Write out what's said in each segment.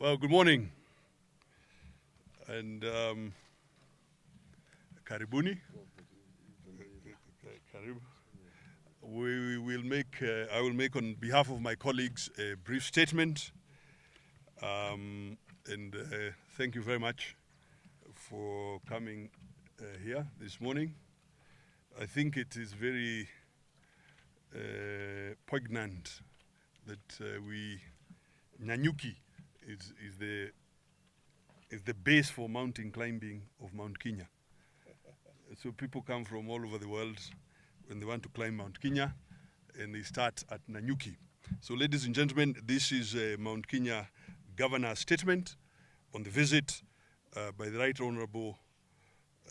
Well, good morning, and karibuni. Karibu. I will make on behalf of my colleagues a brief statement, and thank you very much for coming here this morning. I think it is very poignant that Nyanyuki is the base for mountain climbing of Mount Kenya. So people come from all over the world when they want to climb Mount Kenya, and they start at Nanyuki. So ladies and gentlemen, this is a Mount Kenya Governor's statement on the visit by the Right Honorable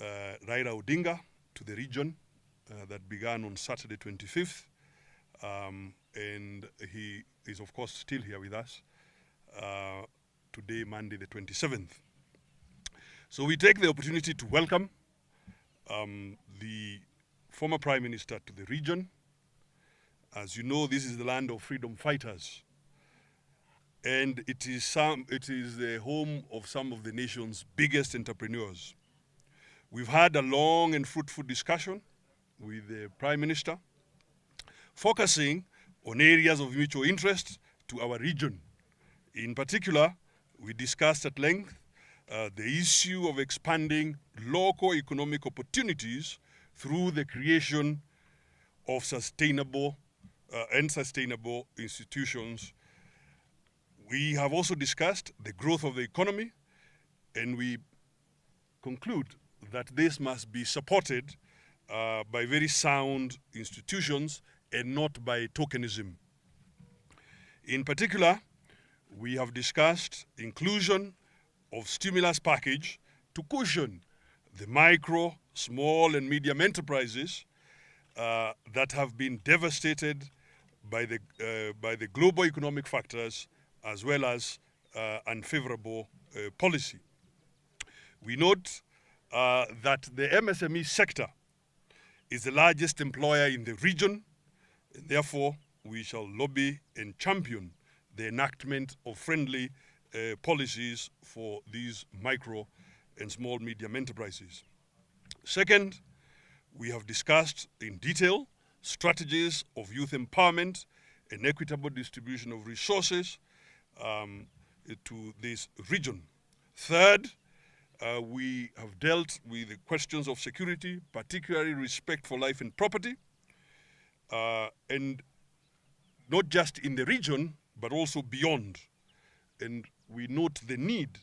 Raila Odinga to the region that began on Saturday 25th. And he is of course still here with us today, Monday the 27th. So we take the opportunity to welcome the former Prime Minister to the region. As you know, this is the land of freedom fighters, and it is the home of some of the nation's biggest entrepreneurs. We've had a long and fruitful discussion with the Prime Minister, focusing on areas of mutual interest to our region. In particular, we discussed at length the issue of expanding local economic opportunities through the creation of sustainable institutions. We have also discussed the growth of the economy, and we conclude that this must be supported by very sound institutions and not by tokenism. In particular, we have discussed inclusion of stimulus package to cushion the micro, small and medium enterprises that have been devastated by the global economic factors as well as unfavorable policy. We note that the MSME sector is the largest employer in the region, and therefore we shall lobby and champion the enactment of friendly policies for these micro and small medium enterprises. Second, we have discussed in detail strategies of youth empowerment and equitable distribution of resources to this region. Third, we have dealt with the questions of security, particularly respect for life and property, and not just in the region, but also beyond. And we note the need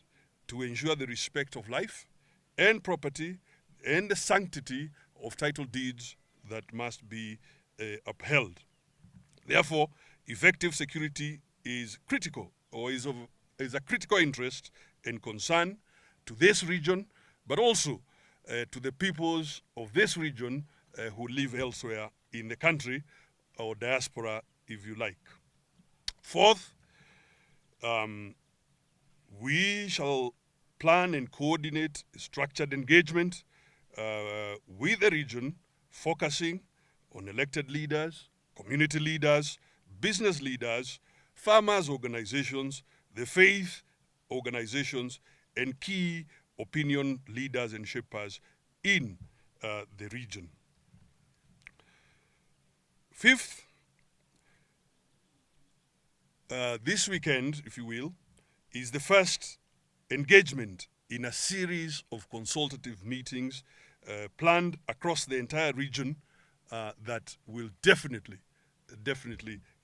to ensure the respect of life and property and the sanctity of title deeds that must be upheld. Therefore, effective security is critical, or is a critical interest and concern to this region, but also to the peoples of this region who live elsewhere in the country, or diaspora, if you like. Fourth, we shall plan and coordinate structured engagement with the region, focusing on elected leaders, community leaders, business leaders, farmers' organizations, the faith organizations, and key opinion leaders and shapers in the region. Fifth, this weekend, if you will, is the first engagement in a series of consultative meetings planned across the entire region that will definitely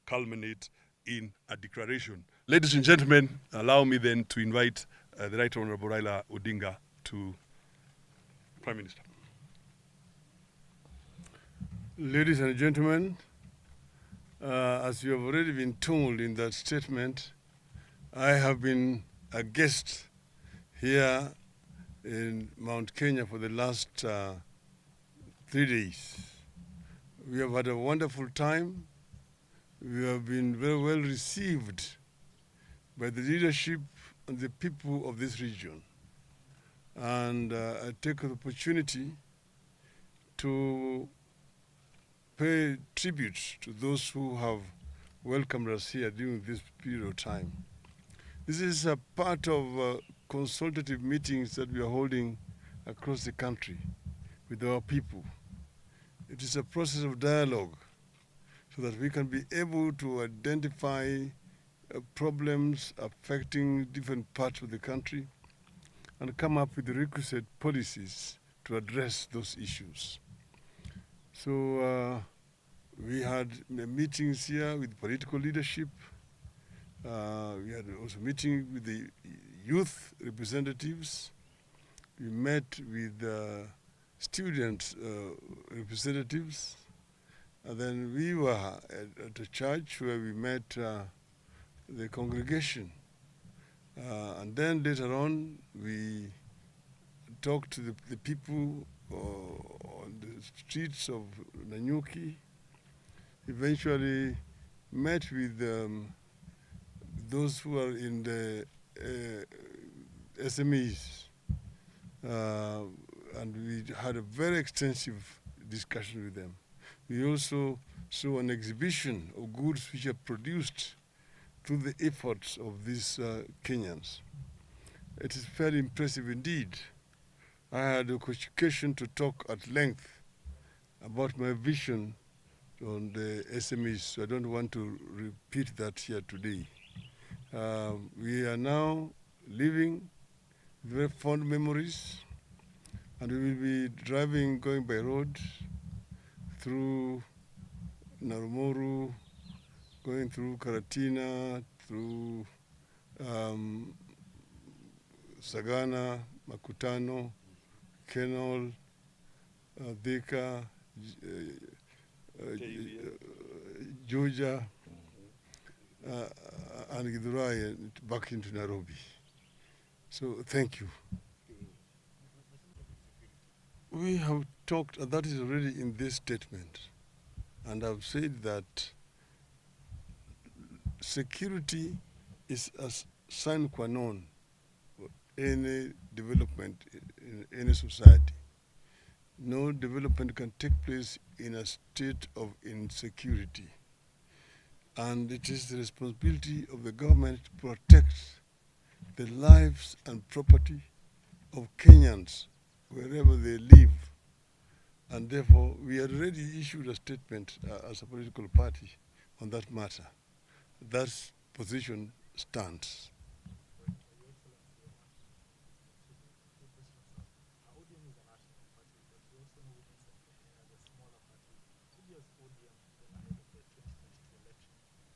culminate in a declaration. Ladies and gentlemen, allow me then to invite the Right Honorable Raila Odinga to Prime Minister. Ladies and gentlemen, as you have already been told in that statement, I have been a guest here in Mount Kenya for the last 3 days. We have had a wonderful time. We have been very well received by the leadership and the people of this region. And I take the opportunity to pay tribute to those who have welcomed us here during this period of time. This is a part of consultative meetings that we are holding across the country with our people. It is a process of dialogue so that we can be able to identify problems affecting different parts of the country and come up with the requisite policies to address those issues. So we had meetings here with political leadership. We had also meeting with the youth representatives. We met with student representatives. And then we were at a church where we met the congregation. And then later on, we talked to the people on the streets of Nanyuki. Eventually met with those who are in the SMEs. And we had a very extensive discussion with them. We also saw an exhibition of goods which are produced through the efforts of these Kenyans. It is very impressive indeed. I had the occasion to talk at length about my vision on the SMEs, so I don't want to repeat that here today. We are now living very fond memories, and we will be driving, going by road through Narumoru, going through Karatina, through Sagana, Makutano, Kenol, Thika, Georgia, and Githurai, back into Nairobi. So thank you. We have talked, that is already in this statement, and I've said that security is a sine qua non for any development in any society. No development can take place in a state of insecurity. And it is the responsibility of the government to protect the lives and property of Kenyans wherever they live. And therefore, we had already issued a statement as a political party on that matter. That position stands.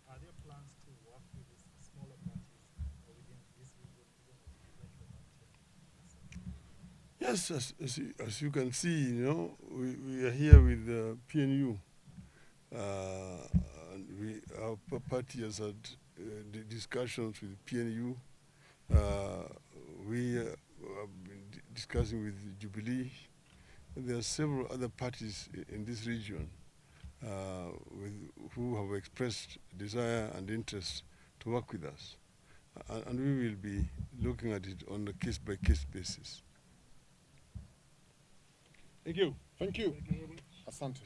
Are there plans to work with these smaller parties within this region, even if Yes, as you can see, we are here with PNU. And our party has had the discussions with PNU. We have been discussing with Jubilee. There are several other parties in this region who have expressed desire and interest to work with us. And we will be looking at it on a case-by-case basis. Thank you. Thank you. Asante.